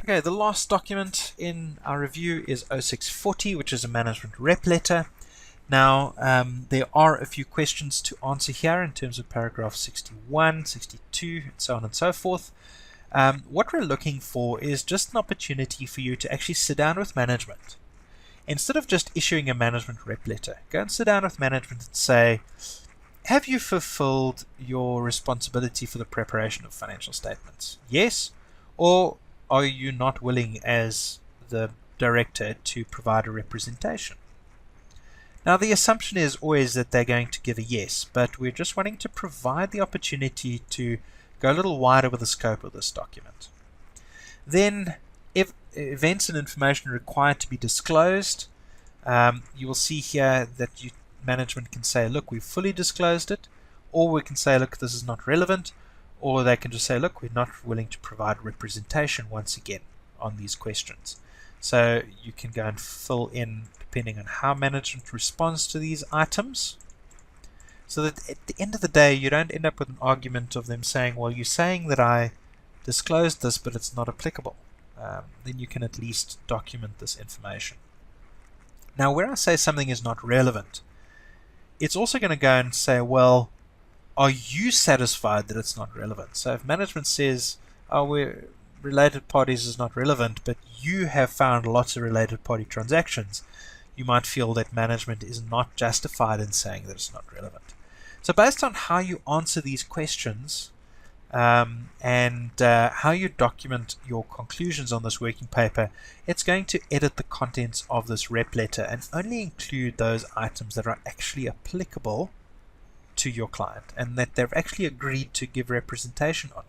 Okay, the last document in our review is 0640, which is a management rep letter. Now, there are a few questions to answer here in terms of paragraph 61, 62, and so on and so forth. What we're looking for is just an opportunity for you to actually sit down with management. Instead of just issuing a management rep letter, go and sit down with management and say, have you fulfilled your responsibility for the preparation of financial statements? Yes? Or are you not willing as the director to provide a representation? Now, the assumption is always that they're going to give a yes, but we're just wanting to provide the opportunity to go a little wider with the scope of this document. Then, if events and information required to be disclosed, you will see here that management can say, look, we've fully disclosed it, or we can say, look, this is not relevant, or they can just say, look, we're not willing to provide representation once again on these questions. So you can go and fill in depending on how management responds to these items, so that at the end of the day you don't end up with an argument of them saying, well, you're saying that I disclosed this but it's not applicable. Then you can at least document this information. Now, where I say something is not relevant, it's also going to go and say, well, are you satisfied that it's not relevant? So if management says, oh, related parties is not relevant, but you have found lots of related party transactions, you might feel that management is not justified in saying that it's not relevant. So based on how you answer these questions and how you document your conclusions on this working paper, it's going to edit the contents of this rep letter and only include those items that are actually applicable to your client and that they've actually agreed to give representation on.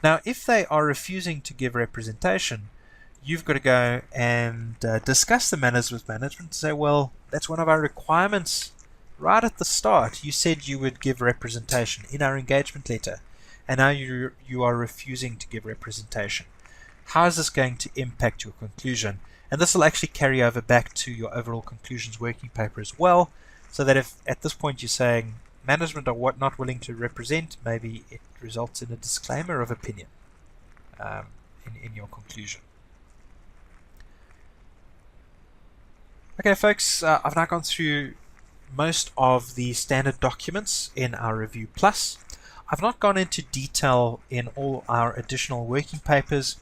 Now, if they are refusing to give representation, you've got to go and discuss the matters with management and say, well, that's one of our requirements right at the start. You said you would give representation in our engagement letter, and now you are refusing to give representation. How is this going to impact your conclusion? And this will actually carry over back to your overall conclusions working paper as well, so that if at this point you're saying management are not willing to represent, maybe it results in a disclaimer of opinion in your conclusion. Okay, folks, I've now gone through most of the standard documents in our Review Plus. I've not gone into detail in all our additional working papers.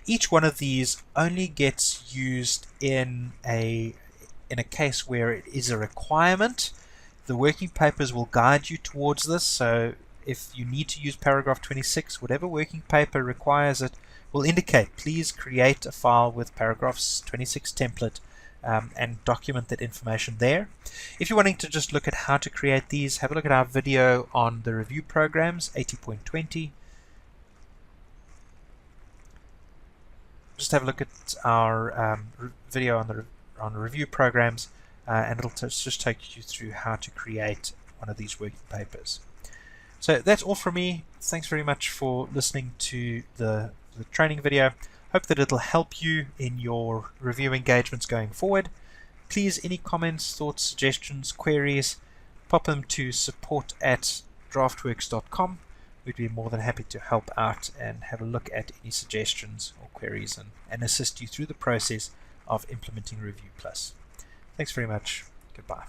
Each one of these only gets used in a case where it is a requirement. The working papers will guide you towards this, so if you need to use paragraph 26, whatever working paper requires it will indicate, please create a file with paragraphs 26 template and document that information there. If you're wanting to just look at how to create these, have a look at our video on the review programs 80.20. Just have a look at our video on the review programs, and it'll just take you through how to create one of these working papers. So that's all from me. Thanks very much for listening to the training video. Hope that it'll help you in your review engagements going forward. Please, any comments, thoughts, suggestions, queries, pop them to support@draftworx.com. We'd be more than happy to help out and have a look at any suggestions or queries and assist you through the process of implementing Review Plus. Thanks very much. Goodbye.